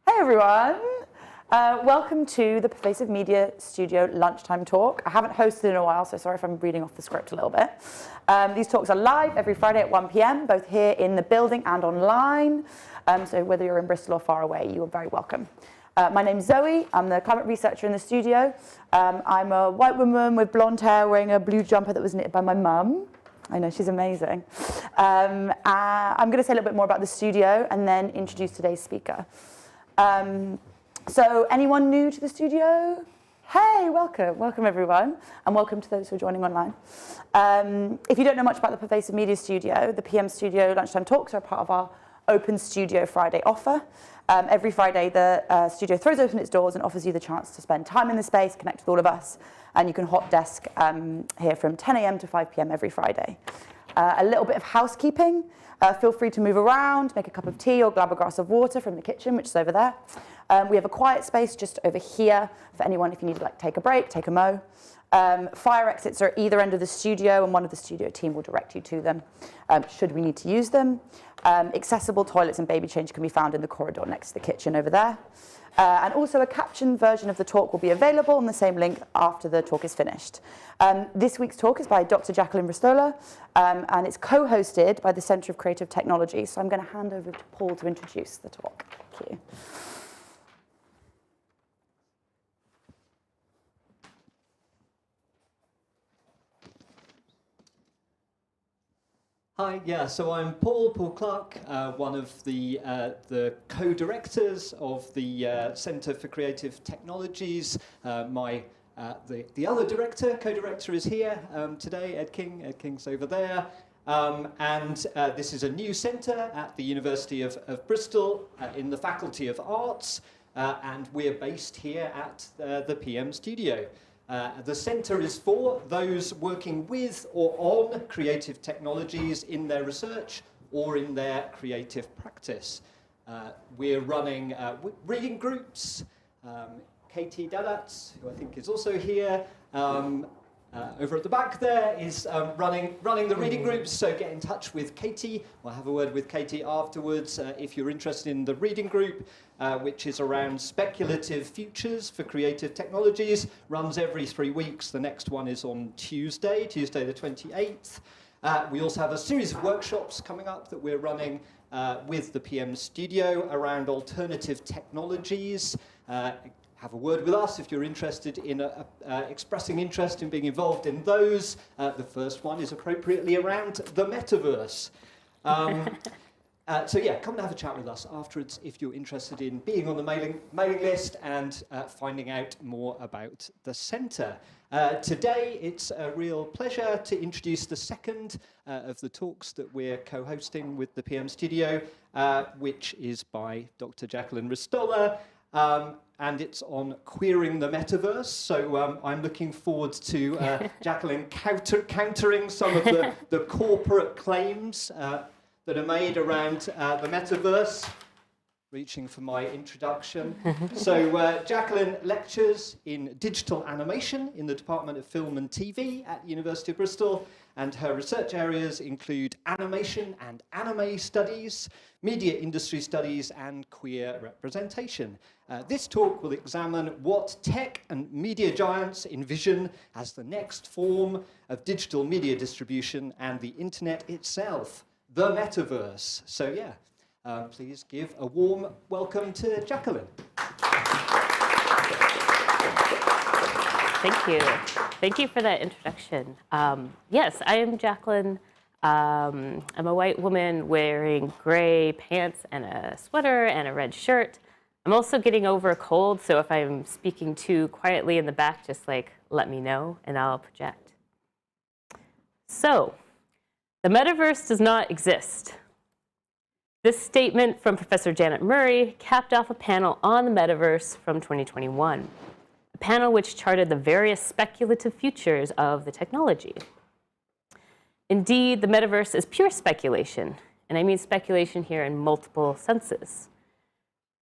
Hey everyone, welcome to the Pervasive Media Studio lunchtime talk. I haven't hosted in a while, so sorry if I'm reading off the script a little bit. These talks are live every Friday at 1 p.m, both here in the building and online. So whether you're in Bristol or far away, you are very welcome. My name's Zoe, I'm the climate researcher in the studio. I'm a white woman with blonde hair wearing a blue jumper that was knitted by my mum. I know, she's amazing. I'm going to say a little bit more about the studio and then introduce today's speaker. So anyone new to the studio? Hey, welcome everyone, and welcome to those who are joining online. If you don't know much about the Pervasive Media Studio, the PM Studio lunchtime talks are part of our Open Studio Friday offer. Every Friday, the studio throws open its doors and offers you the chance to spend time in the space, connect with all of us, and you can hot desk here from 10 a.m. to 5 p.m. every Friday. A little bit of housekeeping. Feel free to move around, make a cup of tea or grab a glass of water from the kitchen, which is over there. We have a quiet space just over here for anyone if you need to take a break, take a mo. Fire exits are at either end of the studio, and one of the studio team will direct you to them should we need to use them. Accessible toilets and baby change can be found in the corridor next to the kitchen over there. And also a captioned version of the talk will be available on the same link after the talk is finished. This week's talk is by Dr. Jacqueline Ristola, and it's co-hosted by the Centre of Creative Technology. So I'm going to hand over to Paul to introduce the talk. Thank you. Hi, yeah, so I'm Paul Clark, one of the co-directors of the Centre for Creative Technologies. The other co-director is here today, Ed King. Ed King's over there. This is a new centre at the University of Bristol in the Faculty of Arts, and we're based here at the PM Studio. The centre is for those working with or on creative technologies in their research or in their creative practice. We're running reading groups. Katie Dadatz, who I think is also here, over at the back there, is running the reading groups, so get in touch with Katie. We'll have a word with Katie afterwards if you're interested in the reading group, which is around speculative futures for creative technologies. Runs every 3 weeks. The next one is on Tuesday the 28th. We also have a series of workshops coming up that we're running with the PM Studio around alternative technologies. Have a word with us if you're interested in expressing interest in being involved in those. The first one is appropriately around the Metaverse. So yeah, come and have a chat with us afterwards if you're interested in being on the mailing list and finding out more about the centre. Today, it's a real pleasure to introduce the second of the talks that we're co-hosting with the PM Studio, which is by Dr. Jacqueline Ristola. And it's on queering the metaverse. So I'm looking forward to Jacqueline countering some of the corporate claims that are made around the metaverse. Reaching for my introduction. So Jacqueline lectures in digital animation in the Department of Film and TV at University of Bristol, and her research areas include animation and anime studies, media industry studies, and queer representation. This talk will examine what tech and media giants envision as the next form of digital media distribution and the internet itself, the metaverse. So yeah. Please give a warm welcome to Jacqueline. Thank you. Thank you for that introduction. Yes, I am Jacqueline. I'm a white woman wearing gray pants and a sweater and a red shirt. I'm also getting over a cold, so if I'm speaking too quietly in the back, just let me know and I'll project. So, the metaverse does not exist. This statement from Professor Janet Murray capped off a panel on the metaverse from 2021, a panel which charted the various speculative futures of the technology. Indeed, the metaverse is pure speculation, and I mean speculation here in multiple senses.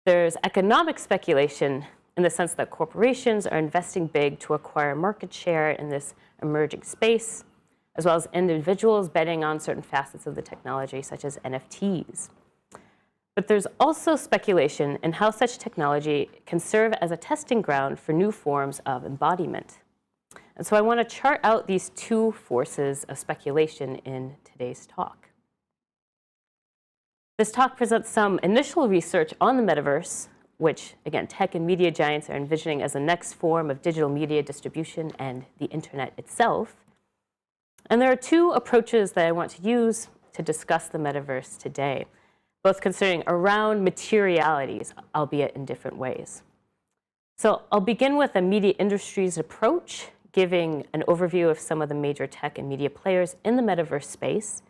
There's economic speculation in the sense that corporations are investing big to acquire market share in this emerging space, as well as individuals betting on certain facets of the technology, such as NFTs. But there's also speculation in how such technology can serve as a testing ground for new forms of embodiment. And so I want to chart out these two forces of speculation in today's talk. This talk presents some initial research on the metaverse, which, again, tech and media giants are envisioning as the next form of digital media distribution and the internet itself. And there are two approaches that I want to use to discuss the metaverse today, both considering around materialities, albeit in different ways. So I'll begin with a media industry's approach, giving an overview of some of the major tech and media players in the metaverse space,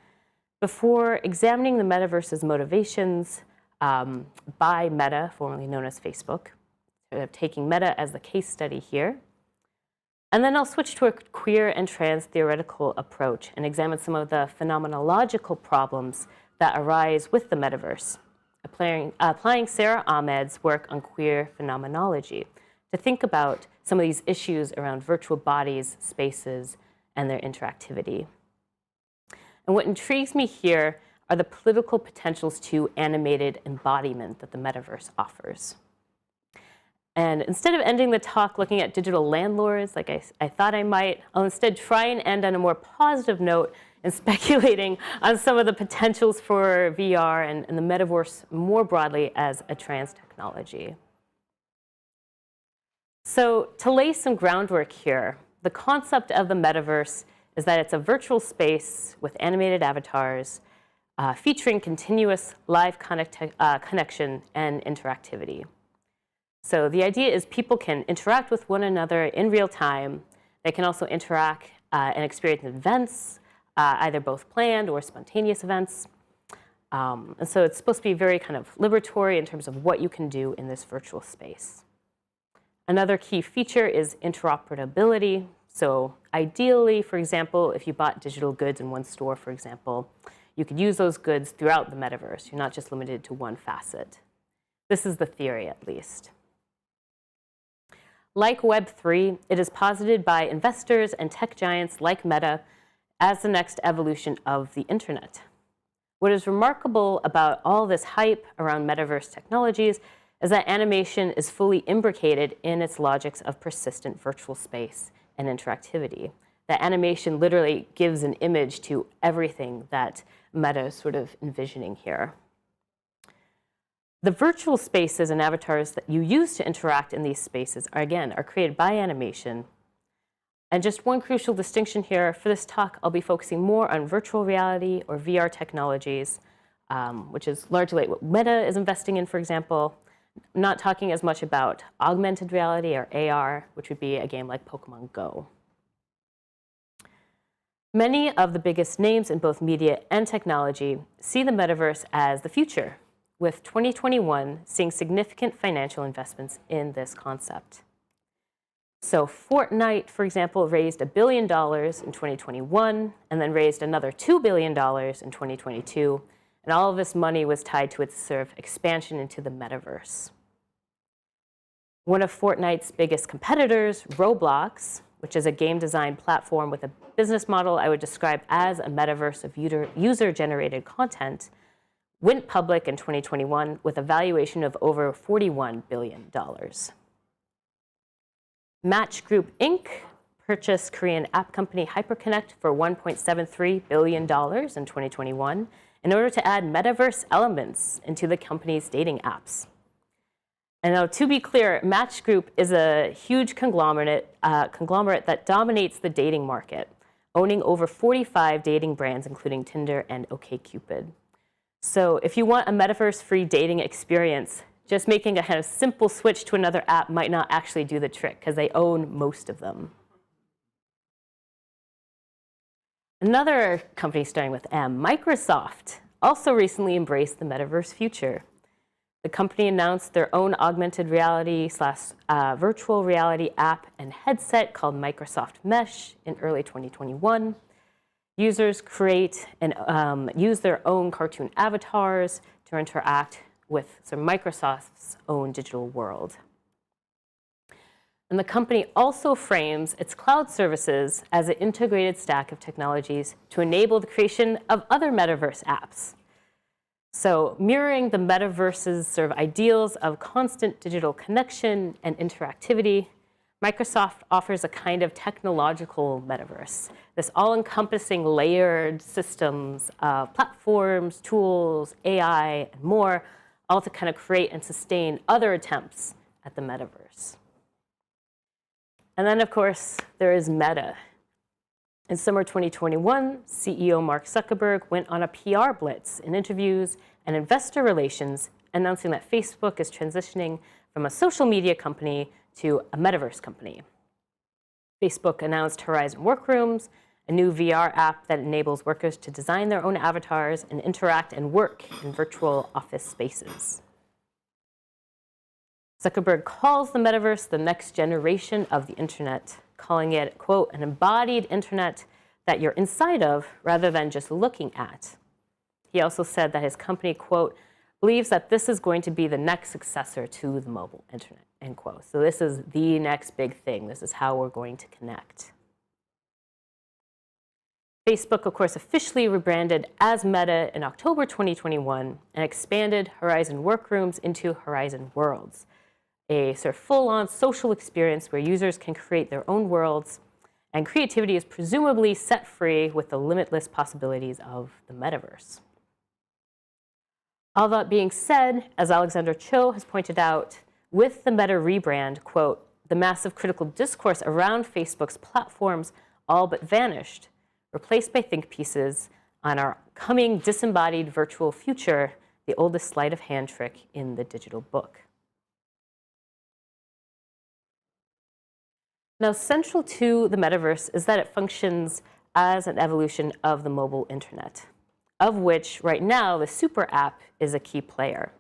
before examining the metaverse's motivations by Meta, formerly known as Facebook, taking Meta as the case study here. And then I'll switch to a queer and trans theoretical approach and examine some of the phenomenological problems that arise with the metaverse, applying Sara Ahmed's work on queer phenomenology to think about some of these issues around virtual bodies, spaces, and their interactivity. And what intrigues me here are the political potentials to animated embodiment that the metaverse offers. And instead of ending the talk looking at digital landlords, like I thought I might, I'll instead try and end on a more positive note and speculating on some of the potentials for VR and the metaverse more broadly as a trans technology. So to lay some groundwork here, the concept of the metaverse is that it's a virtual space with animated avatars featuring continuous live connection and interactivity. So the idea is people can interact with one another in real time. They can also interact and experience events, either both planned or spontaneous events. And so it's supposed to be very kind of liberatory in terms of what you can do in this virtual space. Another key feature is interoperability. So ideally, for example, if you bought digital goods in one store, for example, you could use those goods throughout the metaverse. You're not just limited to one facet. This is the theory, at least. Like Web3, it is posited by investors and tech giants like Meta as the next evolution of the internet. What is remarkable about all this hype around metaverse technologies is that animation is fully imbricated in its logics of persistent virtual space and interactivity. That animation literally gives an image to everything that Meta is sort of envisioning here. The virtual spaces and avatars that you use to interact in these spaces are created by animation. And just one crucial distinction here, for this talk, I'll be focusing more on virtual reality or VR technologies, which is largely what Meta is investing in, for example. I'm not talking as much about augmented reality or AR, which would be a game like Pokemon Go. Many of the biggest names in both media and technology see the metaverse as the future, with 2021 seeing significant financial investments in this concept. So Fortnite, for example, raised $1 billion in 2021 and then raised another $2 billion in 2022. And all of this money was tied to its sort of expansion into the metaverse. One of Fortnite's biggest competitors, Roblox, which is a game design platform with a business model I would describe as a metaverse of user-generated content, went public in 2021 with a valuation of over $41 billion. Match Group Inc. purchased Korean app company Hyperconnect for $1.73 billion in 2021 in order to add metaverse elements into the company's dating apps. And now, to be clear, Match Group is a huge conglomerate that dominates the dating market, owning over 45 dating brands, including Tinder and OkCupid. So if you want a metaverse-free dating experience, just making a kind of simple switch to another app might not actually do the trick, because they own most of them. Another company starting with M, Microsoft, also recently embraced the metaverse future. The company announced their own augmented reality / virtual reality app and headset called Microsoft Mesh in early 2021. Users create and use their own cartoon avatars to interact with Microsoft's own digital world. And the company also frames its cloud services as an integrated stack of technologies to enable the creation of other metaverse apps. So mirroring the metaverse's sort of ideals of constant digital connection and interactivity, Microsoft offers a kind of technological metaverse, this all-encompassing layered systems of platforms, tools, AI, and more, all to kind of create and sustain other attempts at the metaverse. And then, of course, there is Meta. In summer 2021, CEO Mark Zuckerberg went on a PR blitz in interviews and investor relations, announcing that Facebook is transitioning from a social media company to a metaverse company. Facebook announced Horizon Workrooms, a new VR app that enables workers to design their own avatars and interact and work in virtual office spaces. Zuckerberg calls the metaverse the next generation of the internet, calling it, quote, an embodied internet that you're inside of rather than just looking at. He also said that his company, quote, believes that this is going to be the next successor to the mobile internet, end quote. So this is the next big thing. This is how we're going to connect. Facebook, of course, officially rebranded as Meta in October 2021 and expanded Horizon Workrooms into Horizon Worlds, a sort of full-on social experience where users can create their own worlds, and creativity is presumably set free with the limitless possibilities of the metaverse. All that being said, as Alexander Cho has pointed out, with the Meta rebrand, quote, the massive critical discourse around Facebook's platforms all but vanished, replaced by think pieces on our coming disembodied virtual future, the oldest sleight of hand trick in the digital book. Now, central to the metaverse is that it functions as an evolution of the mobile internet, of which right now the super app is a key player.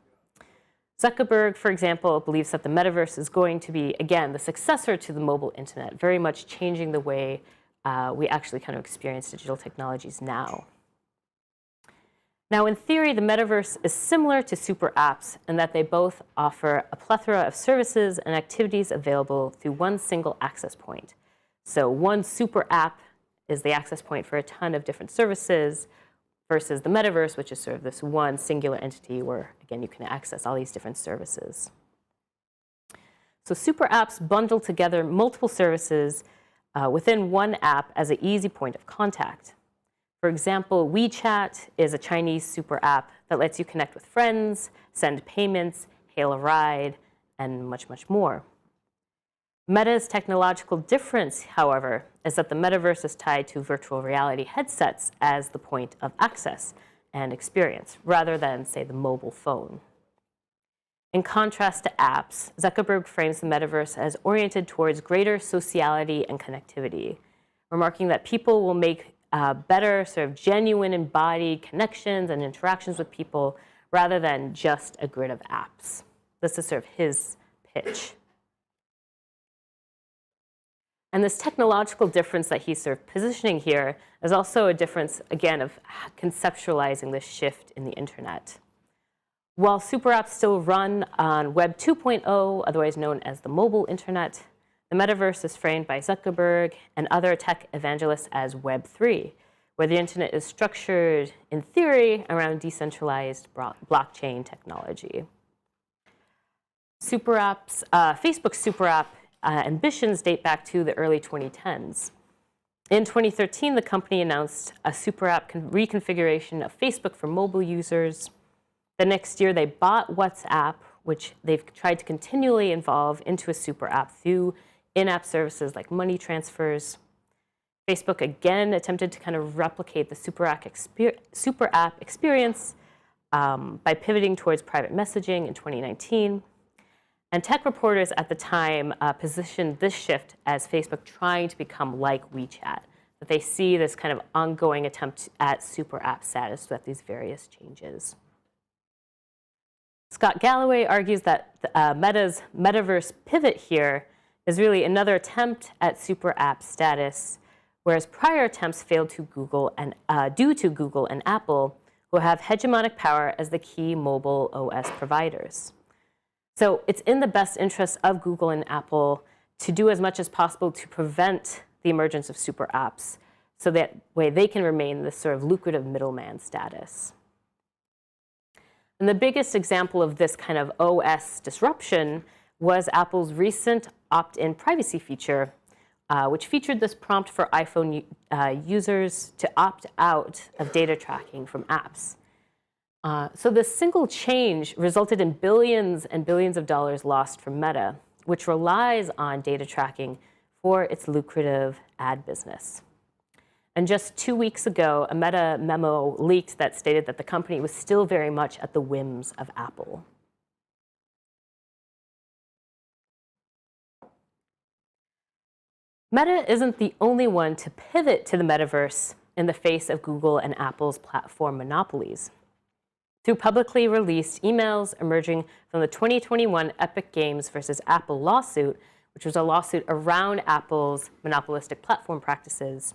Zuckerberg, for example, believes that the metaverse is going to be, again, the successor to the mobile internet, very much changing the way we actually kind of experience digital technologies now. Now, in theory, the metaverse is similar to super apps in that they both offer a plethora of services and activities available through one single access point. So one super app is the access point for a ton of different services versus the metaverse, which is sort of this one singular entity where, again, you can access all these different services. So super apps bundle together multiple services within one app as an easy point of contact. For example, WeChat is a Chinese super app that lets you connect with friends, send payments, hail a ride, and much, much more. Meta's technological difference, however, is that the metaverse is tied to virtual reality headsets as the point of access and experience, rather than, say, the mobile phone. In contrast to apps, Zuckerberg frames the metaverse as oriented towards greater sociality and connectivity, remarking that people will make better sort of genuine embodied connections and interactions with people rather than just a grid of apps. This is sort of his pitch. And this technological difference that he's sort of positioning here is also a difference, again, of conceptualizing this shift in the internet. While super apps still run on Web 2.0, otherwise known as the mobile internet, the metaverse is framed by Zuckerberg and other tech evangelists as Web 3, where the internet is structured, in theory, around decentralized blockchain technology. Super apps, Facebook's super app ambitions date back to the early 2010s. In 2013, the company announced a super app reconfiguration of Facebook for mobile users. The next year, they bought WhatsApp, which they've tried to continually evolve into a super app through in-app services like money transfers. Facebook again attempted to kind of replicate the super app experience by pivoting towards private messaging in 2019. And tech reporters at the time positioned this shift as Facebook trying to become like WeChat, that they see this kind of ongoing attempt at super app status with these various changes. Scott Galloway argues that Meta's metaverse pivot here is really another attempt at super app status, whereas prior attempts failed to due to Google and Apple, who have hegemonic power as the key mobile OS providers. So it's in the best interest of Google and Apple to do as much as possible to prevent the emergence of super apps, so that way they can remain this sort of lucrative middleman status. And the biggest example of this kind of OS disruption was Apple's recent opt-in privacy feature, which featured this prompt for iPhone users to opt out of data tracking from apps. So this single change resulted in billions and billions of dollars lost from Meta, which relies on data tracking for its lucrative ad business. And just 2 weeks ago, a Meta memo leaked that stated that the company was still very much at the whims of Apple. Meta isn't the only one to pivot to the metaverse in the face of Google and Apple's platform monopolies. Through publicly released emails emerging from the 2021 Epic Games versus Apple lawsuit, which was a lawsuit around Apple's monopolistic platform practices,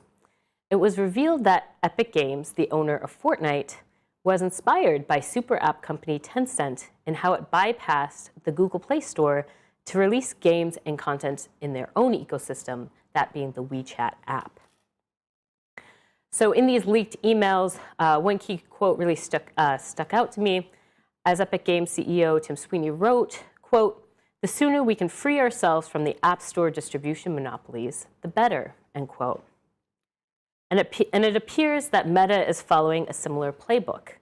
it was revealed that Epic Games, the owner of Fortnite, was inspired by super app company Tencent in how it bypassed the Google Play Store to release games and content in their own ecosystem, that being the WeChat app. So in these leaked emails, one key quote really stuck out to me. As Epic Games CEO Tim Sweeney wrote, quote, "The sooner we can free ourselves from the App Store distribution monopolies, the better," end quote. And it appears that Meta is following a similar playbook.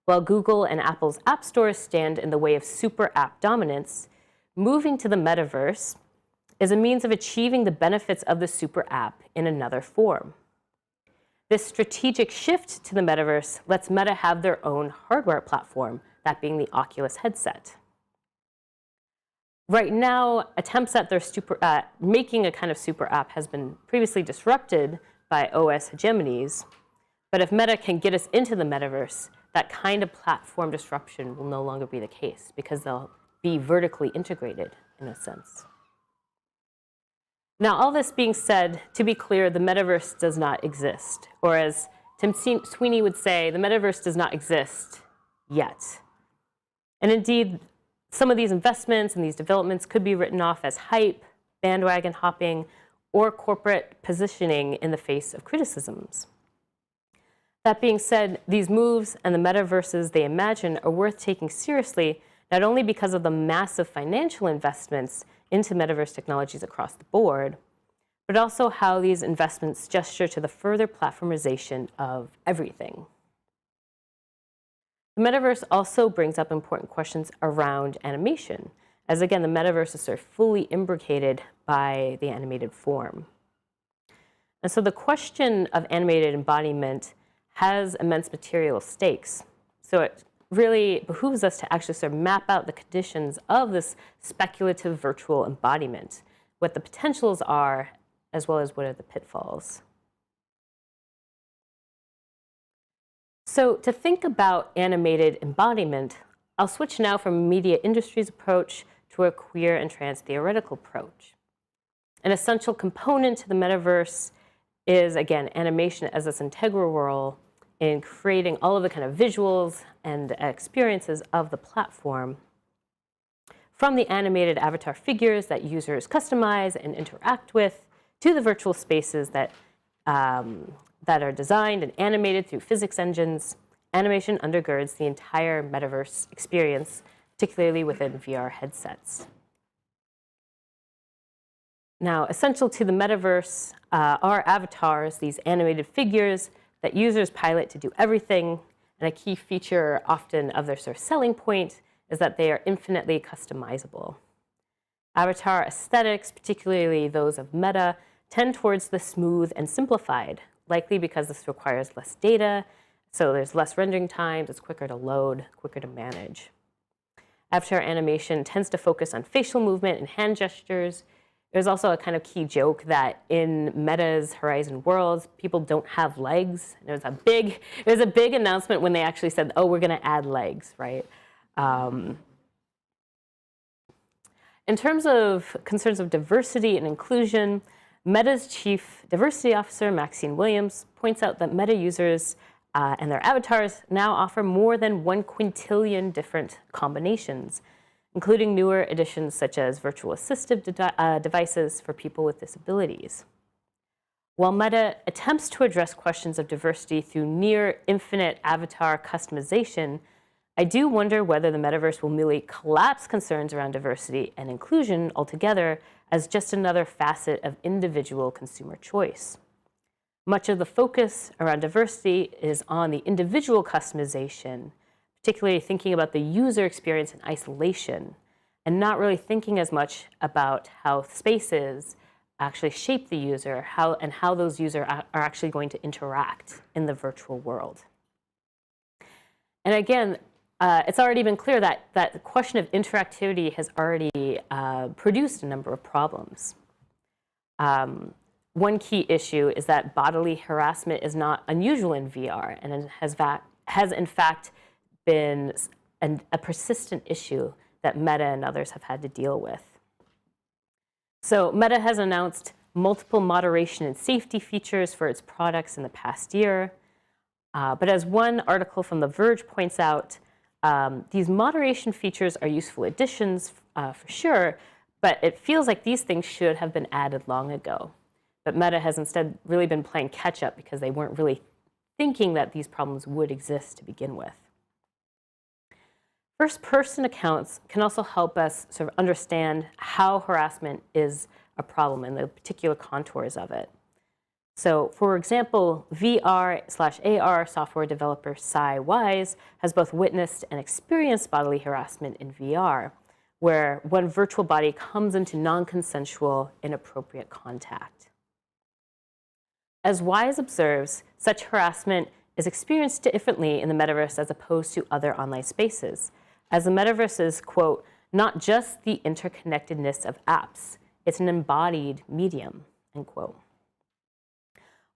While Google and Apple's app stores stand in the way of super app dominance, moving to the metaverse is a means of achieving the benefits of the super app in another form. This strategic shift to the metaverse lets Meta have their own hardware platform, that being the Oculus headset. Right now, attempts at their making a kind of super app has been previously disrupted by OS hegemonies. But if Meta can get us into the metaverse, that kind of platform disruption will no longer be the case because they'll be vertically integrated in a sense. Now, all this being said, to be clear, the metaverse does not exist. Or as Tim Sweeney would say, the metaverse does not exist yet. And indeed, some of these investments and these developments could be written off as hype, bandwagon hopping, or corporate positioning in the face of criticisms. That being said, these moves and the metaverses they imagine are worth taking seriously, not only because of the massive financial investments into metaverse technologies across the board, but also how these investments gesture to the further platformization of everything. The metaverse also brings up important questions around animation, as again, the metaverse is sort of fully imbricated by the animated form. And so the question of animated embodiment has immense material stakes. So it really behooves us to actually sort of map out the conditions of this speculative virtual embodiment, what the potentials are, as well as what are the pitfalls. So to think about animated embodiment, I'll switch now from a media industry's approach to a queer and trans theoretical approach. An essential component to the metaverse is, again, animation as this integral role in creating all of the kind of visuals and experiences of the platform, from the animated avatar figures that users customize and interact with, to the virtual spaces that are designed and animated through physics engines. Animation undergirds the entire metaverse experience, particularly within VR headsets. Now, essential to the metaverse are avatars, these animated figures that users pilot to do everything. And a key feature often of their sort of selling point is that they are infinitely customizable. Avatar aesthetics, particularly those of Meta, tend towards the smooth and simplified, likely because this requires less data, so there's less rendering times, it's quicker to load, quicker to manage. Avatar animation tends to focus on facial movement and hand gestures. There's also a kind of key joke that in Meta's Horizon Worlds, people don't have legs. It was a big announcement when they actually said, oh, we're going to add legs, right? In terms of concerns of diversity and inclusion, Meta's chief diversity officer, Maxine Williams, points out that Meta users and their avatars now offer more than 1 quintillion different combinations, including newer additions such as virtual assistive devices for people with disabilities. While Meta attempts to address questions of diversity through near infinite avatar customization, I do wonder whether the metaverse will merely collapse concerns around diversity and inclusion altogether as just another facet of individual consumer choice. Much of the focus around diversity is on the individual customization, particularly thinking about the user experience in isolation, and not really thinking as much about how spaces actually shape the user, how those users are actually going to interact in the virtual world. And again, it's already been clear that the question of interactivity has already produced a number of problems. One key issue is that bodily harassment is not unusual in VR and has in fact been a persistent issue that Meta and others have had to deal with. So Meta has announced multiple moderation and safety features for its products in the past year. But as one article from The Verge points out, these moderation features are useful additions for sure, but it feels like these things should have been added long ago. But Meta has instead really been playing catch up because they weren't really thinking that these problems would exist to begin with. First-person accounts can also help us sort of understand how harassment is a problem and the particular contours of it. So, for example, VR/AR software developer Cy Wise has both witnessed and experienced bodily harassment in VR, where one virtual body comes into non-consensual, inappropriate contact. As Wise observes, such harassment is experienced differently in the metaverse as opposed to other online spaces, as the metaverse is, quote, not just the interconnectedness of apps, it's an embodied medium, end quote.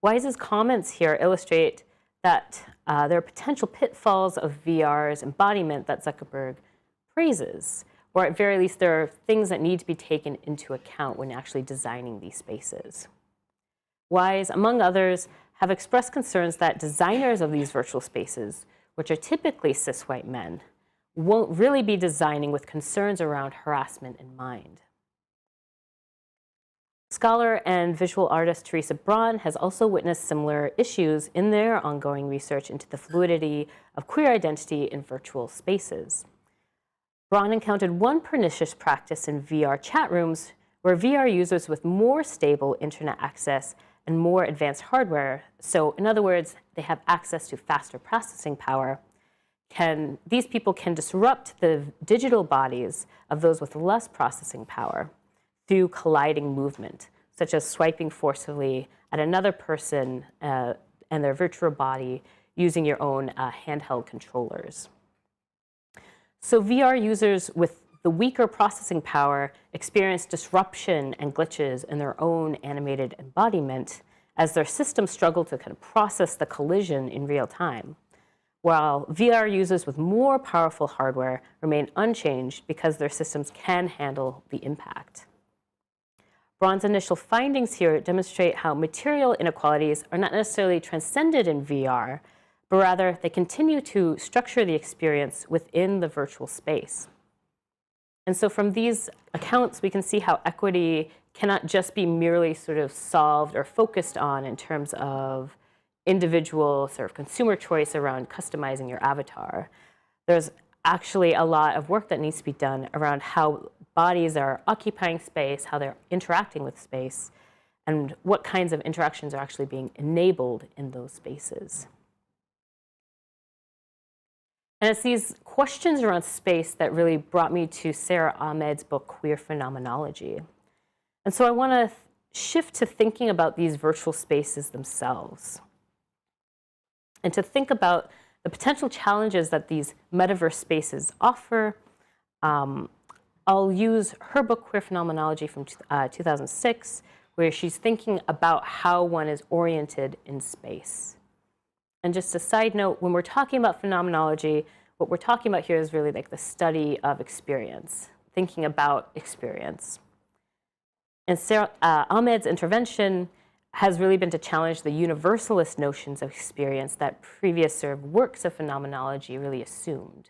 Wise's comments here illustrate that there are potential pitfalls of VR's embodiment that Zuckerberg praises, or at very least there are things that need to be taken into account when actually designing these spaces. Wise, among others, have expressed concerns that designers of these virtual spaces, which are typically cis white men, won't really be designing with concerns around harassment in mind. Scholar and visual artist Teresa Braun has also witnessed similar issues in their ongoing research into the fluidity of queer identity in virtual spaces. Braun encountered one pernicious practice in VR chat rooms where VR users with more stable internet access and more advanced hardware, so in other words, they have access to faster processing power, these people can disrupt the digital bodies of those with less processing power through colliding movement, such as swiping forcefully at another person and their virtual body using your own handheld controllers. So VR users with the weaker processing power experience disruption and glitches in their own animated embodiment as their systems struggle to kind of process the collision in real time, while VR users with more powerful hardware remain unchanged because their systems can handle the impact. Braun's initial findings here demonstrate how material inequalities are not necessarily transcended in VR, but rather they continue to structure the experience within the virtual space. And so from these accounts, we can see how equity cannot just be merely sort of solved or focused on in terms of individual sort of consumer choice around customizing your avatar. There's actually a lot of work that needs to be done around how bodies are occupying space, how they're interacting with space, and what kinds of interactions are actually being enabled in those spaces. And it's these questions around space that really brought me to Sara Ahmed's book, Queer Phenomenology. And so I want to shift to thinking about these virtual spaces themselves and to think about the potential challenges that these metaverse spaces offer. I'll use her book, Queer Phenomenology, from 2006, where she's thinking about how one is oriented in space. And just a side note, when we're talking about phenomenology, what we're talking about here is really like the study of experience, thinking about experience. And Sara Ahmed's intervention has really been to challenge the universalist notions of experience that previous sort of works of phenomenology really assumed.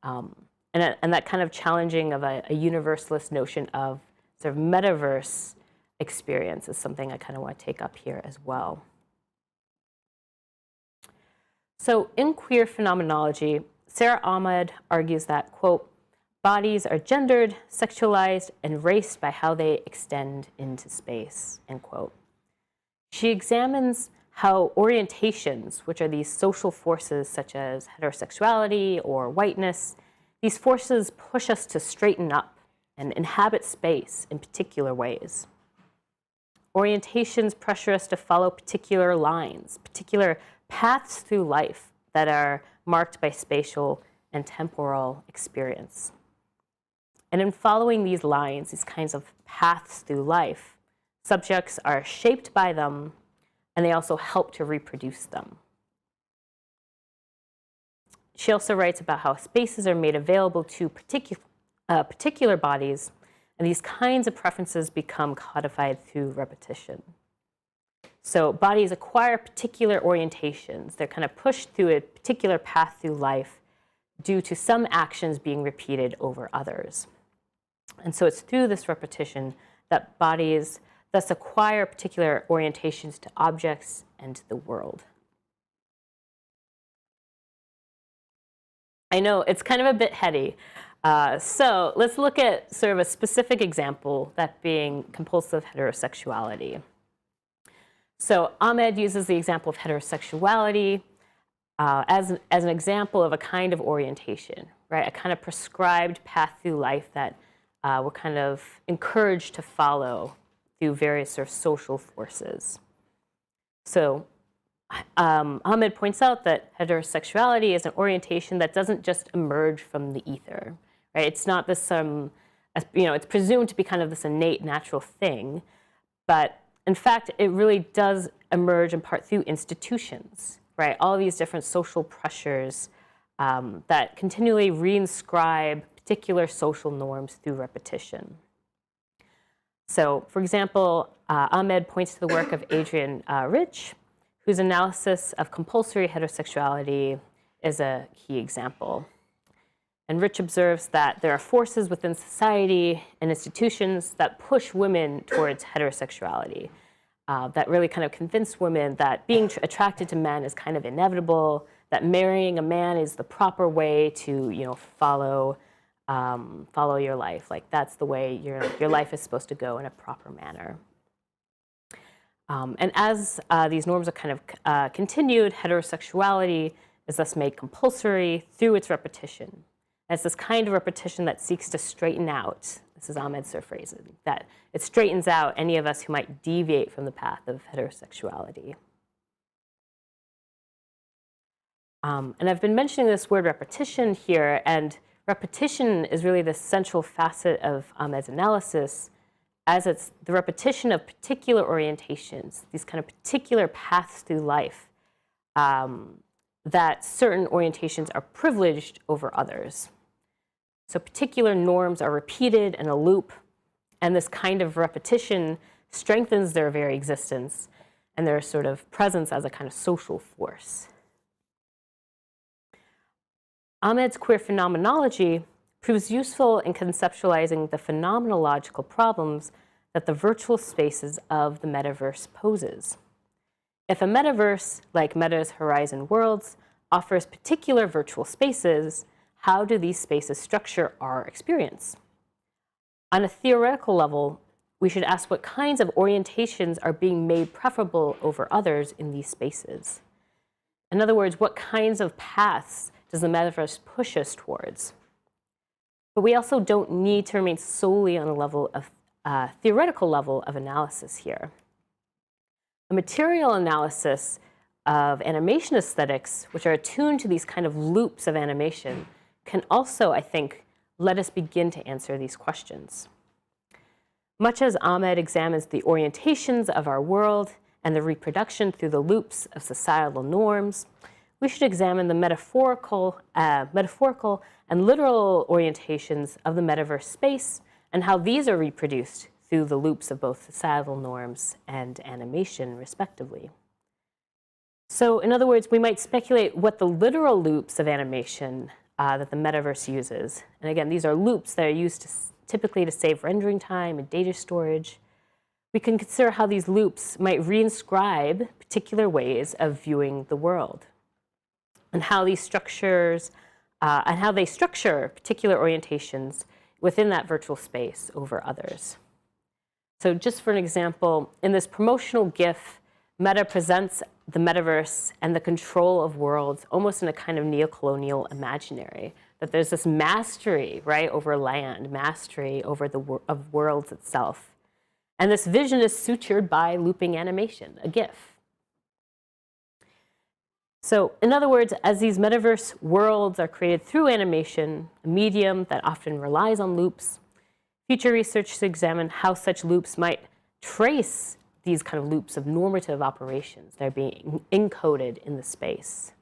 And that kind of challenging of a universalist notion of sort of metaverse experience is something I kind of want to take up here as well. So in Queer Phenomenology, Sara Ahmed argues that, quote, bodies are gendered, sexualized, and raced by how they extend into space, end quote. She examines how orientations, which are these social forces such as heterosexuality or whiteness, these forces push us to straighten up and inhabit space in particular ways. Orientations pressure us to follow particular lines, particular paths through life that are marked by spatial and temporal experience. And in following these lines, these kinds of paths through life, subjects are shaped by them, and they also help to reproduce them. She also writes about how spaces are made available to particular bodies, and these kinds of preferences become codified through repetition. So bodies acquire particular orientations. They're kind of pushed through a particular path through life due to some actions being repeated over others. And so it's through this repetition that bodies thus acquire particular orientations to objects and to the world. I know it's kind of a bit heady. So let's look at sort of a specific example, that being compulsive heterosexuality. So Ahmed uses the example of heterosexuality as an example of a kind of orientation, right? A kind of prescribed path through life that we're kind of encouraged to follow through various sort of social forces. So Ahmed points out that heterosexuality is an orientation that doesn't just emerge from the ether, right? It's not this, it's presumed to be kind of this innate natural thing, but in fact, it really does emerge in part through institutions, right? All these different social pressures that continually reinscribe particular social norms through repetition. So, for example, Ahmed points to the work of Adrienne Rich, whose analysis of compulsory heterosexuality is a key example. And Rich observes that there are forces within society and institutions that push women towards heterosexuality, that really kind of convince women that being attracted to men is kind of inevitable, that marrying a man is the proper way to, follow your life. Like that's the way your life is supposed to go in a proper manner. And as these norms are kind of continued, heterosexuality is thus made compulsory through its repetition. And it's this kind of repetition that seeks to straighten out, this is Ahmed's phrasing, that it straightens out any of us who might deviate from the path of heterosexuality. And I've been mentioning this word repetition here, and repetition is really the central facet of Ahmed's analysis, as it's the repetition of particular orientations, these kind of particular paths through life, that certain orientations are privileged over others. So particular norms are repeated in a loop, and this kind of repetition strengthens their very existence and their sort of presence as a kind of social force. Ahmed's queer phenomenology proves useful in conceptualizing the phenomenological problems that the virtual spaces of the metaverse poses. If a metaverse, like Meta's Horizon Worlds, offers particular virtual spaces, how do these spaces structure our experience? On a theoretical level, we should ask what kinds of orientations are being made preferable over others in these spaces. In other words, what kinds of paths does the metaverse push us towards? But we also don't need to remain solely on a level of theoretical level of analysis here. A material analysis of animation aesthetics, which are attuned to these kind of loops of animation, can also, I think, let us begin to answer these questions. Much as Ahmed examines the orientations of our world and the reproduction through the loops of societal norms, we should examine the metaphorical and literal orientations of the metaverse space and how these are reproduced through the loops of both societal norms and animation, respectively. So, in other words, we might speculate what the literal loops of animation that the metaverse uses. And again, these are loops that are used typically to save rendering time and data storage. We can consider how these loops might reinscribe particular ways of viewing the world, and how these structures and how they structure particular orientations within that virtual space over others. So just for an example, in this promotional GIF, Meta presents the metaverse and the control of worlds almost in a kind of neocolonial imaginary, that there's this mastery, right, over land, mastery over the of worlds itself. And this vision is sutured by looping animation, a GIF. So in other words, as these metaverse worlds are created through animation, a medium that often relies on loops, future research should examine how such loops might trace these kind of loops of normative operations that are being encoded in the space.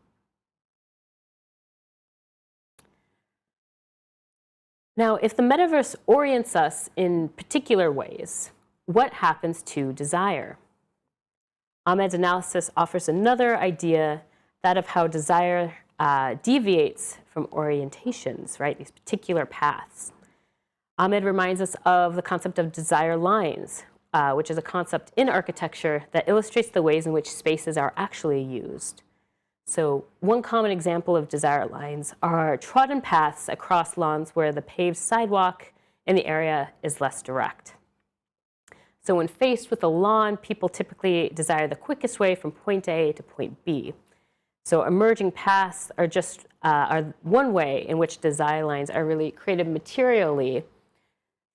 Now, if the metaverse orients us in particular ways, what happens to desire? Ahmed's analysis offers another idea, that of how desire deviates from orientations, right? These particular paths. Ahmed reminds us of the concept of desire lines, which is a concept in architecture that illustrates the ways in which spaces are actually used. So one common example of desire lines are trodden paths across lawns where the paved sidewalk in the area is less direct. So when faced with a lawn, people typically desire the quickest way from point A to point B. So emerging paths are just are one way in which desire lines are really created materially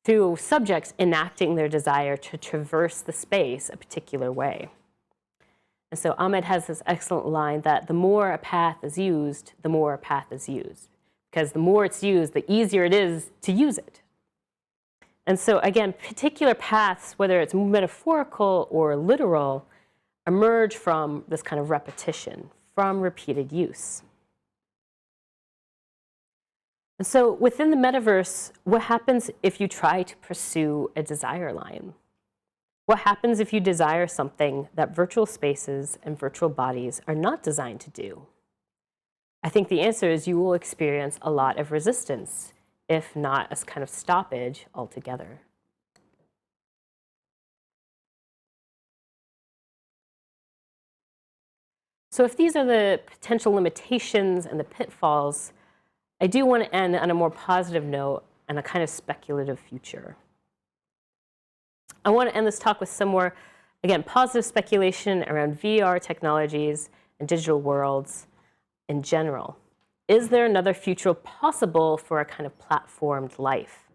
through subjects enacting their desire to traverse the space a particular way. And so Ahmed has this excellent line that the more a path is used, the more a path is used. Because the more it's used, the easier it is to use it. And so again, particular paths, whether it's metaphorical or literal, emerge from this kind of repetition, from repeated use. And so within the metaverse, what happens if you try to pursue a desire line? What happens if you desire something that virtual spaces and virtual bodies are not designed to do? I think the answer is you will experience a lot of resistance, if not a kind of stoppage altogether. So if these are the potential limitations and the pitfalls, I do want to end on a more positive note and a kind of speculative future. I want to end this talk with some more, again, positive speculation around VR technologies and digital worlds in general. Is there another future possible for a kind of platformed life?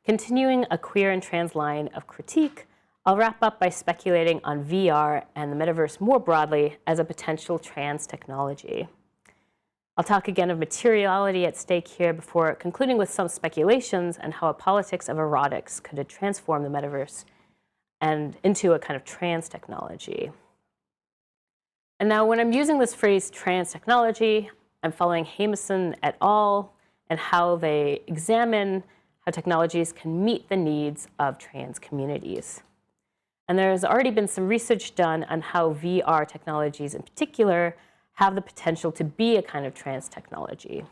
Continuing a queer and trans line of critique, I'll wrap up by speculating on VR and the metaverse more broadly as a potential trans technology. I'll talk again of materiality at stake here before concluding with some speculations on how a politics of erotics could transform the metaverse and into a kind of trans technology. And now when I'm using this phrase trans technology, I'm following Jameson et al. And how they examine how technologies can meet the needs of trans communities. And there's already been some research done on how VR technologies in particular have the potential to be a kind of trans technology.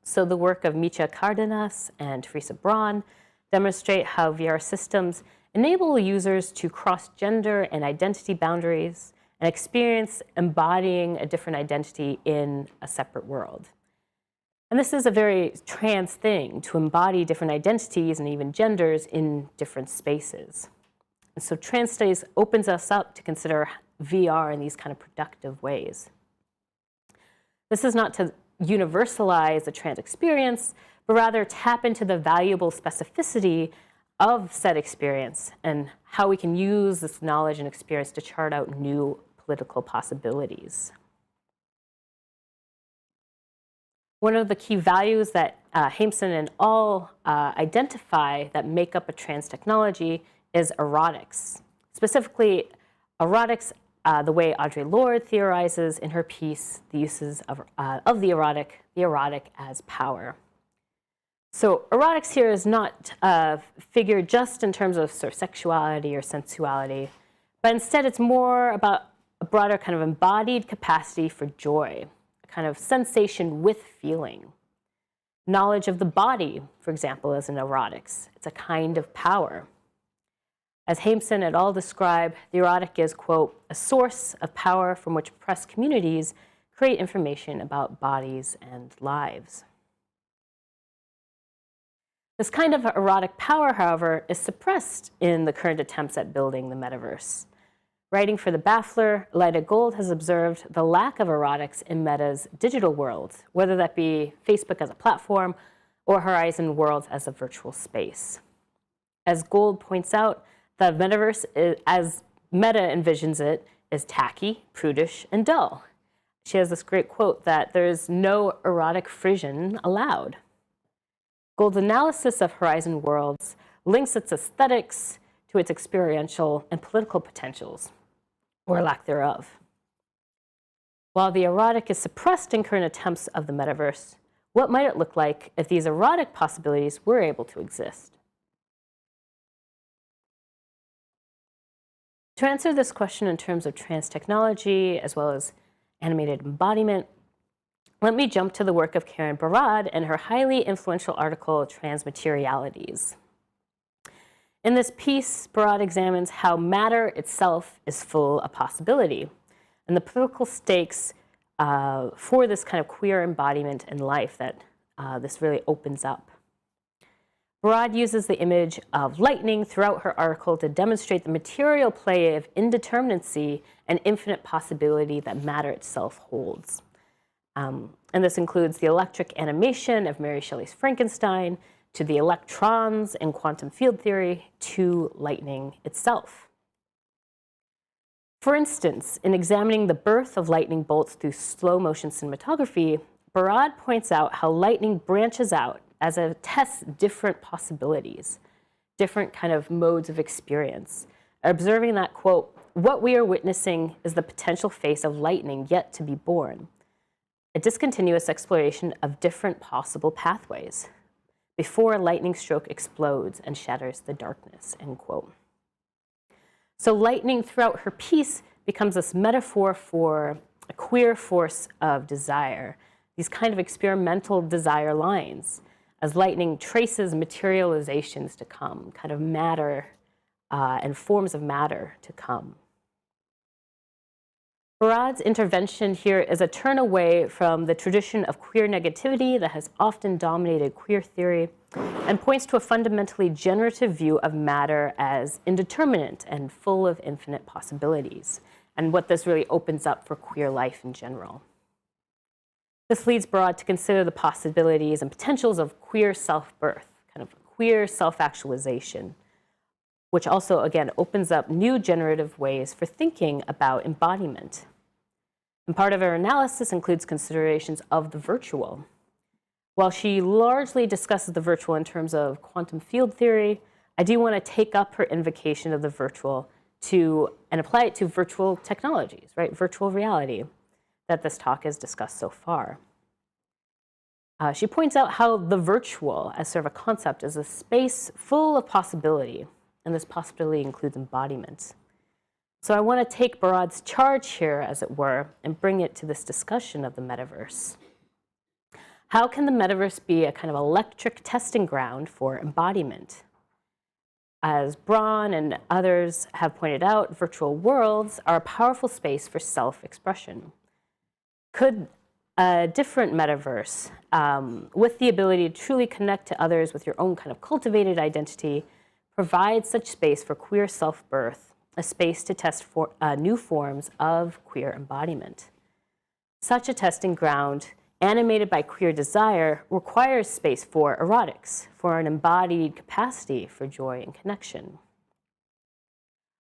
So the work of Micha Cardenas and Teresa Braun demonstrate how VR systems enable users to cross gender and identity boundaries and experience embodying a different identity in a separate world. And this is a very trans thing, to embody different identities and even genders in different spaces. And so trans studies opens us up to consider VR in these kind of productive ways. This is not to universalize the trans experience, but rather tap into the valuable specificity of said experience and how we can use this knowledge and experience to chart out new political possibilities. One of the key values that Jameson and all identify that make up a trans technology is erotics. Specifically, erotics, the way Audre Lorde theorizes in her piece, the uses of the erotic as power. So erotics here is not figured just in terms of sort of sexuality or sensuality, but instead it's more about a broader kind of embodied capacity for joy, a kind of sensation with feeling. Knowledge of the body, for example, is in erotics. It's a kind of power. As Jameson et al. Describe, the erotic is, quote, a source of power from which oppressed communities create information about bodies and lives. This kind of erotic power, however, is suppressed in the current attempts at building the metaverse. Writing for The Baffler, Lyda Gold has observed the lack of erotics in Meta's digital world, whether that be Facebook as a platform or Horizon Worlds as a virtual space. As Gold points out, the metaverse, as Meta envisions it, is tacky, prudish, and dull. She has this great quote that there is no erotic frisson allowed. Gold's analysis of Horizon Worlds links its aesthetics to its experiential and political potentials, or lack thereof. While the erotic is suppressed in current attempts of the metaverse, what might it look like if these erotic possibilities were able to exist? To answer this question in terms of trans technology, as well as animated embodiment, let me jump to the work of Karen Barad and her highly influential article, Transmaterialities. In this piece, Barad examines how matter itself is full of possibility and the political stakes for this kind of queer embodiment in life that this really opens up. Barad uses the image of lightning throughout her article to demonstrate the material play of indeterminacy and infinite possibility that matter itself holds. And this includes the electric animation of Mary Shelley's Frankenstein, to the electrons in quantum field theory, to lightning itself. For instance, in examining the birth of lightning bolts through slow motion cinematography, Barad points out how lightning branches out as it tests different possibilities, different kind of modes of experience, observing that, quote, what we are witnessing is the potential face of lightning yet to be born, a discontinuous exploration of different possible pathways before a lightning stroke explodes and shatters the darkness, end quote. So lightning throughout her piece becomes this metaphor for a queer force of desire, these kind of experimental desire lines, as lightning traces materializations to come, kind of matter and forms of matter to come. Barad's intervention here is a turn away from the tradition of queer negativity that has often dominated queer theory and points to a fundamentally generative view of matter as indeterminate and full of infinite possibilities, and what this really opens up for queer life in general. This leads Barad to consider the possibilities and potentials of queer self-birth, kind of queer self-actualization, which also, again, opens up new generative ways for thinking about embodiment. And part of her analysis includes considerations of the virtual. While she largely discusses the virtual in terms of quantum field theory, I do want to take up her invocation of the virtual and apply it to virtual technologies, right? Virtual reality that this talk has discussed so far. She points out how the virtual, as sort of a concept, is a space full of possibility, and this possibility includes embodiment. So I want to take Barad's charge here, as it were, and bring it to this discussion of the metaverse. How can the metaverse be a kind of electric testing ground for embodiment? As Braun and others have pointed out, virtual worlds are a powerful space for self-expression. Could a different metaverse, with the ability to truly connect to others with your own kind of cultivated identity, provide such space for queer self-birth, a space to test for new forms of queer embodiment? Such a testing ground, animated by queer desire, requires space for erotics, for an embodied capacity for joy and connection.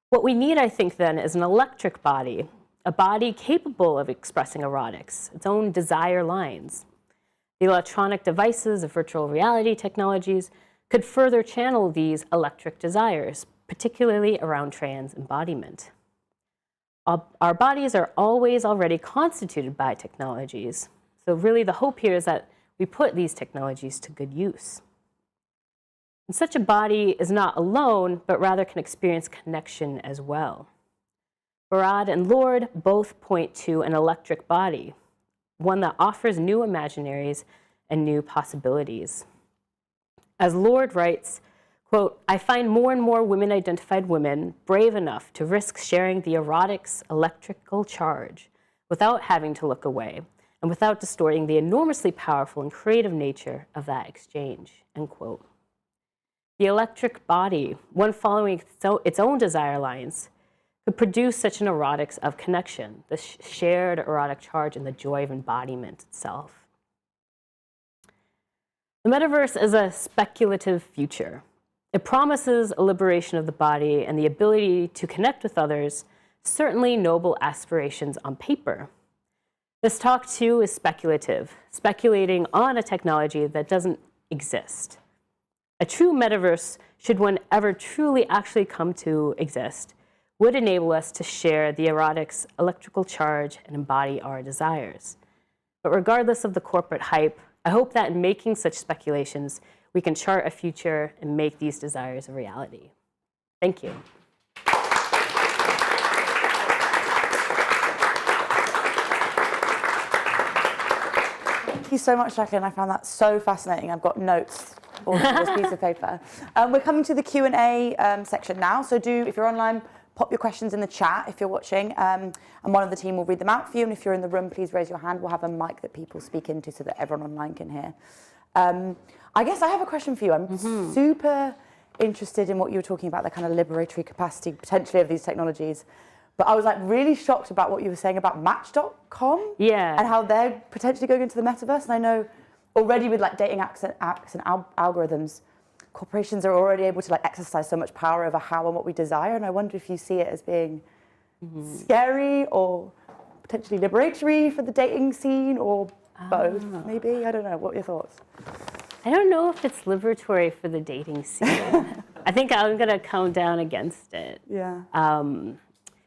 What we need, I think, then, is an electric body, a body capable of expressing erotics, its own desire lines. The electronic devices of virtual reality technologies could further channel these electric desires, particularly around trans embodiment. Our bodies are always already constituted by technologies. So really the hope here is that we put these technologies to good use. And such a body is not alone, but rather can experience connection as well. Barad and Lord both point to an electric body, one that offers new imaginaries and new possibilities. As Lord writes, quote, I find more and more women-identified women brave enough to risk sharing the erotic's electrical charge without having to look away and without distorting the enormously powerful and creative nature of that exchange, end quote. The electric body, one following its own desire lines, could produce such an erotics of connection, the shared erotic charge and the joy of embodiment itself. The metaverse is a speculative future. It promises a liberation of the body and the ability to connect with others, certainly noble aspirations on paper. This talk, too, is speculative, speculating on a technology that doesn't exist. A true metaverse, should one ever truly actually come to exist, would enable us to share the erotic's electrical charge and embody our desires. But regardless of the corporate hype, I hope that in making such speculations, we can chart a future and make these desires a reality. Thank you. Thank you so much, Jacqueline. I found that so fascinating. I've got notes all over this piece of paper. We're coming to the Q&A section now. So if you're online, pop your questions in the chat if you're watching, and one of the team will read them out for you. And if you're in the room, please raise your hand. We'll have a mic that people speak into so that everyone online can hear. I guess I have a question for you. I'm super interested in what you were talking about, the kind of liberatory capacity potentially of these technologies. But I was like really shocked about what you were saying about Match.com and how they're potentially going into the metaverse. And I know already with like dating apps and algorithms, corporations are already able to like exercise so much power over how and what we desire. And I wonder if you see it as being scary or potentially liberatory for the dating scene or both, maybe? I don't know. What are your thoughts? I don't know if it's liberatory for the dating scene. I think I'm going to come down against it.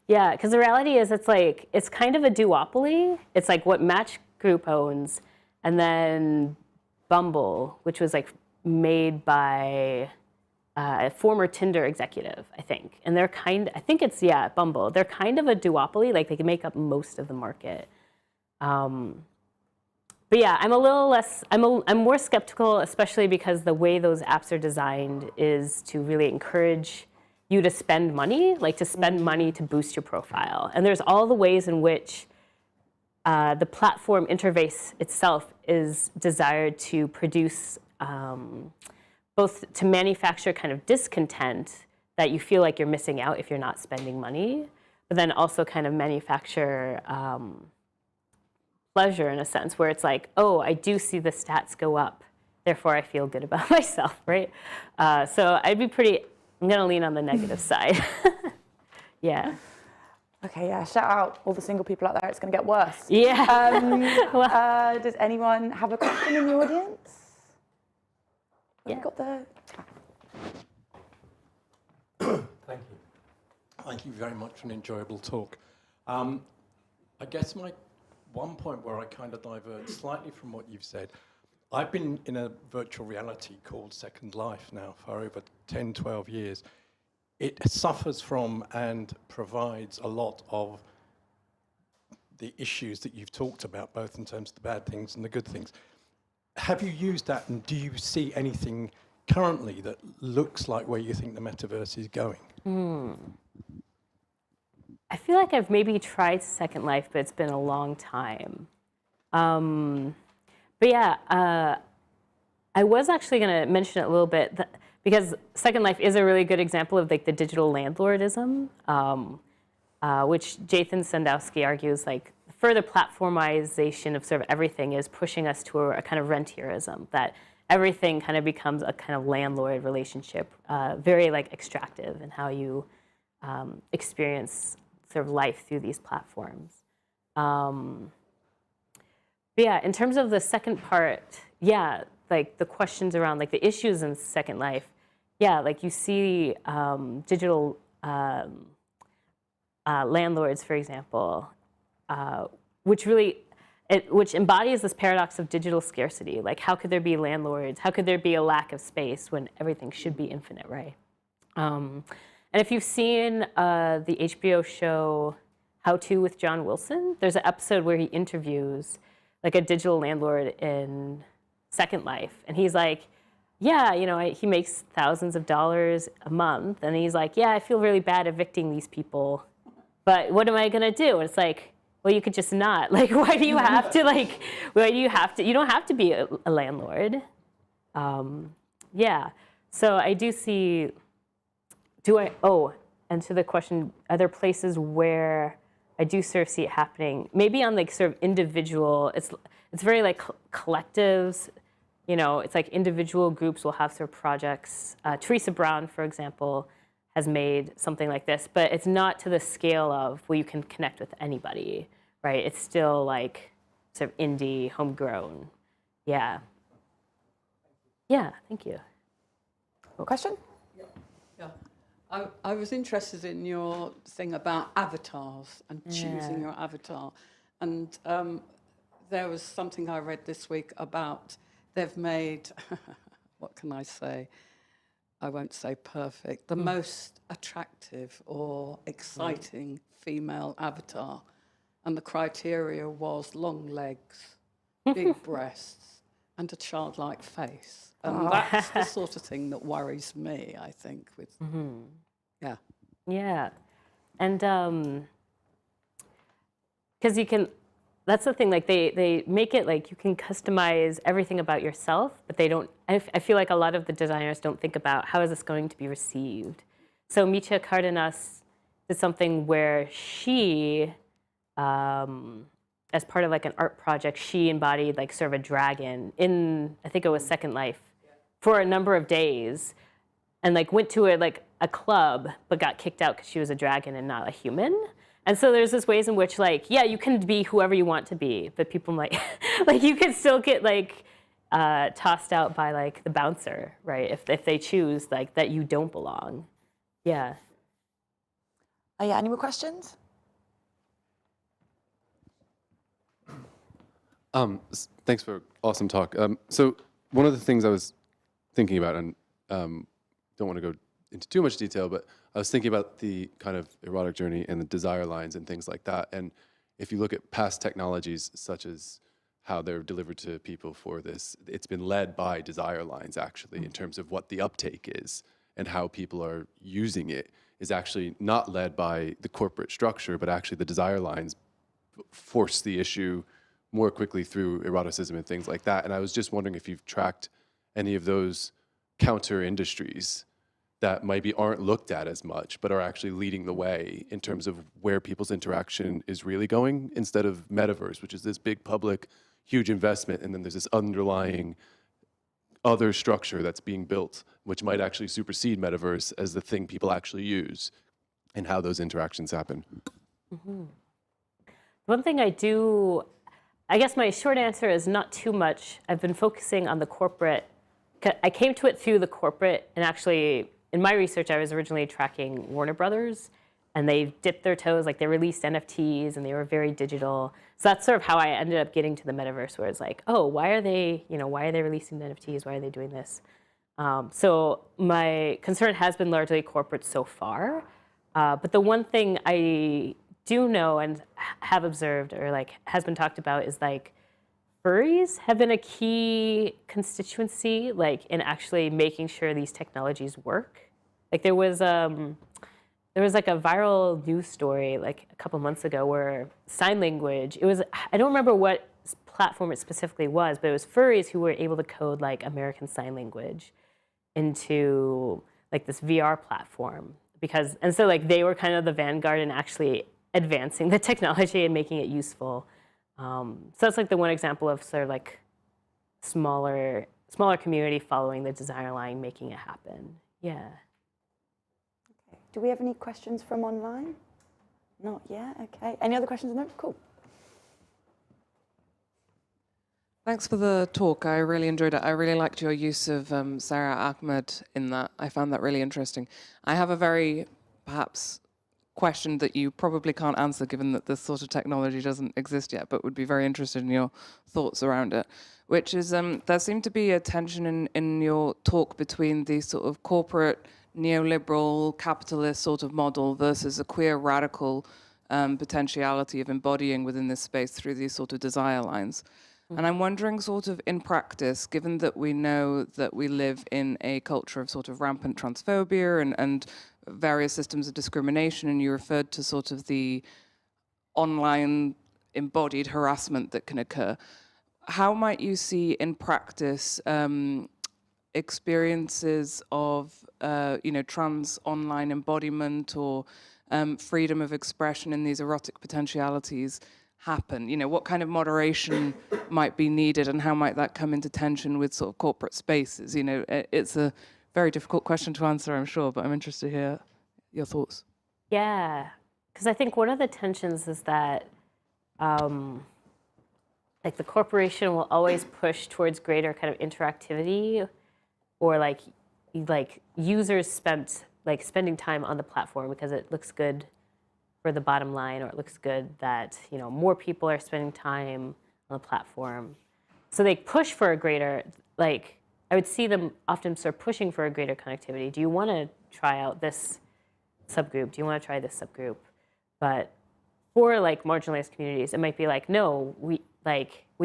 Yeah, because the reality is it's kind of a duopoly. It's like what Match Group owns, and then Bumble, which was like made by a former Tinder executive, I think. And they're I think it's, Bumble. They're kind of a duopoly, like they can make up most of the market. But yeah, I'm a little less, I'm more skeptical, especially because the way those apps are designed is to really encourage you to spend money, like to spend money to boost your profile. And there's all the ways in which the platform interface itself is desired to produce, both to manufacture kind of discontent that you feel like you're missing out if you're not spending money, but then also kind of manufacture pleasure in a sense where it's like, oh, I do see the stats go up, therefore I feel good about myself, right? So I'm gonna lean on the negative side. Yeah. Okay, yeah, shout out all the single people out there, it's gonna get worse. Yeah. Does anyone have a question in the audience? Yeah. Got the... Thank you. Thank you very much for an enjoyable talk. I guess my one point where I kind of divert slightly from what you've said, I've been in a virtual reality called Second Life now for over 10, 12 years. It suffers from and provides a lot of the issues that you've talked about, both in terms of the bad things and the good things. Have you used that, and do you see anything currently that looks like where you think the metaverse is going? I feel like I've maybe tried Second Life, but it's been a long time. But yeah, I was actually going to mention it a little bit because Second Life is a really good example of like the digital landlordism, which Jathan Sandowski argues like further platformization of sort of everything is pushing us to a kind of rentierism, that everything kind of becomes a kind of landlord relationship, very like extractive in how you experience sort of life through these platforms. But yeah, in terms of the second part, yeah, like the questions around like the issues in Second Life, yeah, like you see digital landlords, for example, which embodies this paradox of digital scarcity. Like, how could there be landlords? How could there be a lack of space when everything should be infinite, right? And if you've seen the HBO show How To with John Wilson, there's an episode where he interviews like a digital landlord in Second Life. And he's like, yeah, you know, he makes thousands of dollars a month. And he's like, yeah, I feel really bad evicting these people, but what am I gonna do? And it's like, well, you could just not. Like, why do you have to, like, why do you have to, you don't have to be a landlord. Yeah, so I do see, and to the question, are there places where I do sort of see it happening? Maybe on like sort of individual, it's very like collectives, you know, it's like individual groups will have sort of projects. Teresa Brown, for example, has made something like this, but it's not to the scale of where you can connect with anybody, right? It's still like sort of indie, homegrown. Yeah. Yeah, thank you. Question? Yeah. I was interested in your thing about avatars and choosing your avatar. And there was something I read this week about they've made, what can I say? I won't say perfect, the most attractive or exciting female avatar. And the criteria was long legs, big breasts, and a childlike face. And that's the sort of thing that worries me, I think, with, yeah. Yeah, and because you can, that's the thing, like they make it like you can customize everything about yourself, but they don't, I feel like a lot of the designers don't think about how is this going to be received. So Micha Cardenas did something where she, as part of like an art project, she embodied like sort of a dragon in, I think it was Second Life, for a number of days, and like went to a club, but got kicked out because she was a dragon and not a human. And so there's this ways in which like, yeah, you can be whoever you want to be, but people might, like you can still get like tossed out by like the bouncer, right? If they choose like that you don't belong. Yeah. Yeah, any more questions? Thanks for awesome talk. So one of the things I was thinking about, and don't want to go into too much detail, but I was thinking about the kind of erotic journey and the desire lines and things like that. And if you look at past technologies, such as how they're delivered to people for this, it's been led by desire lines, actually, in terms of what the uptake is and how people are using it is actually not led by the corporate structure, but actually the desire lines force the issue more quickly through eroticism and things like that. And I was just wondering if you've tracked any of those counter industries that maybe aren't looked at as much, but are actually leading the way in terms of where people's interaction is really going, instead of Metaverse, which is this big public, huge investment, and then there's this underlying other structure that's being built, which might actually supersede Metaverse as the thing people actually use, and how those interactions happen. One thing I guess my short answer is not too much. I've been focusing on the corporate. I came to it through the corporate, and actually in my research, I was originally tracking Warner Brothers, and they dipped their toes, like they released NFTs and they were very digital. So that's sort of how I ended up getting to the metaverse, where it's like, oh, why are they releasing the NFTs? Why are they doing this? So my concern has been largely corporate so far. But the one thing I do know and have observed, or like has been talked about, is like furries have been a key constituency, like in actually making sure these technologies work. Like there was like a viral news story like a couple months ago where sign language, I don't remember what platform it specifically was, but it was furries who were able to code like American Sign Language into like this VR platform, and so like they were kind of the vanguard in actually advancing the technology and making it useful. So that's like the one example of sort of like smaller community following the designer line, making it happen. Yeah. Okay. Do we have any questions from online? Not yet. Okay. Any other questions? No. Cool. Thanks for the talk. I really enjoyed it. I really liked your use of Sara Ahmed in that. I found that really interesting. I have a very, perhaps, question that you probably can't answer, given that this sort of technology doesn't exist yet, but would be very interested in your thoughts around it, which is there seemed to be a tension in your talk between the sort of corporate, neoliberal, capitalist sort of model versus a queer, radical potentiality of embodying within this space through these sort of desire lines. And I'm wondering, sort of in practice, given that we know that we live in a culture of sort of rampant transphobia and various systems of discrimination, and you referred to sort of the online embodied harassment that can occur. How might you see in practice experiences of trans online embodiment or freedom of expression in these erotic potentialities happen? What kind of moderation might be needed, and how might that come into tension with sort of corporate spaces? It's a very difficult question to answer, I'm sure, but I'm interested to hear your thoughts. Yeah, because I think one of the tensions is that like the corporation will always push towards greater kind of interactivity, or like users spending time on the platform because it looks good for the bottom line, or it looks good that more people are spending time on the platform. So they push for a greater, I would see them often sort of pushing for a greater connectivity. Do you want to try out this subgroup? Do you want to try this subgroup? But for marginalized communities, it might be no, we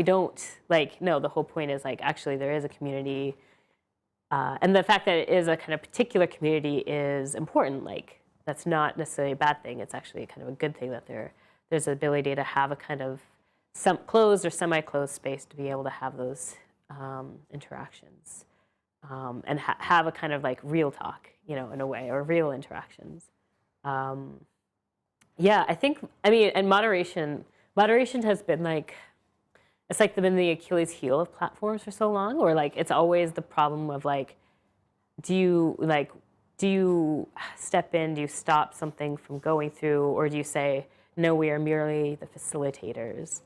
don't, no, the whole point is actually there is a community. And the fact that it is a kind of particular community is important. That's not necessarily a bad thing. It's actually kind of a good thing that there's an ability to have a kind of some closed or semi-closed space to be able to have those interactions and have a kind of real talk, in a way, or real interactions. Yeah, and moderation has been it's been the Achilles heel of platforms for so long, or it's always the problem of do you step in, do you stop something from going through, or do you say, no, we are merely the facilitators?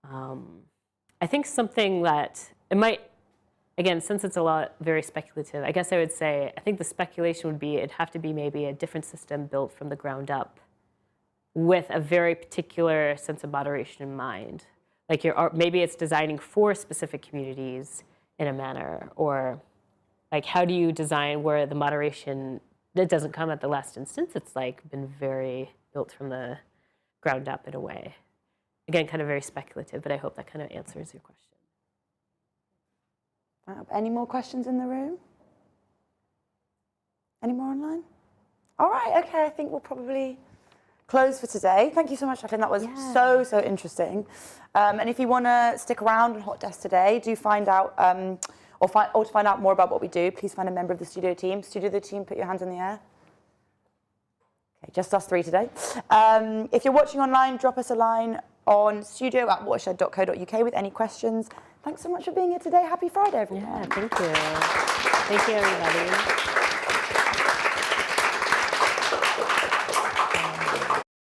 I think something that it might, again, since it's a lot very speculative, I guess I would say, I think the speculation would be it'd have to be maybe a different system built from the ground up with a very particular sense of moderation in mind. Maybe it's designing for specific communities in a manner, or how do you design where the moderation, that doesn't come at the last instance, it's been very built from the ground up in a way. Again, kind of very speculative, but I hope that kind of answers your question. Any more questions in the room? Any more online? All right, okay, I think we'll probably close for today. Thank you so much, Jacqueline. That was so interesting. And if you want to stick around on Hot Desk today, do find out, or to find out more about what we do, please find a member of the studio team. Studio the team, put your hands in the air. Okay, just us three today. If you're watching online, drop us a line on studio@watershed.co.uk with any questions. Thanks so much for being here today. Happy Friday, everyone. Yeah, thank you. Thank you, everybody.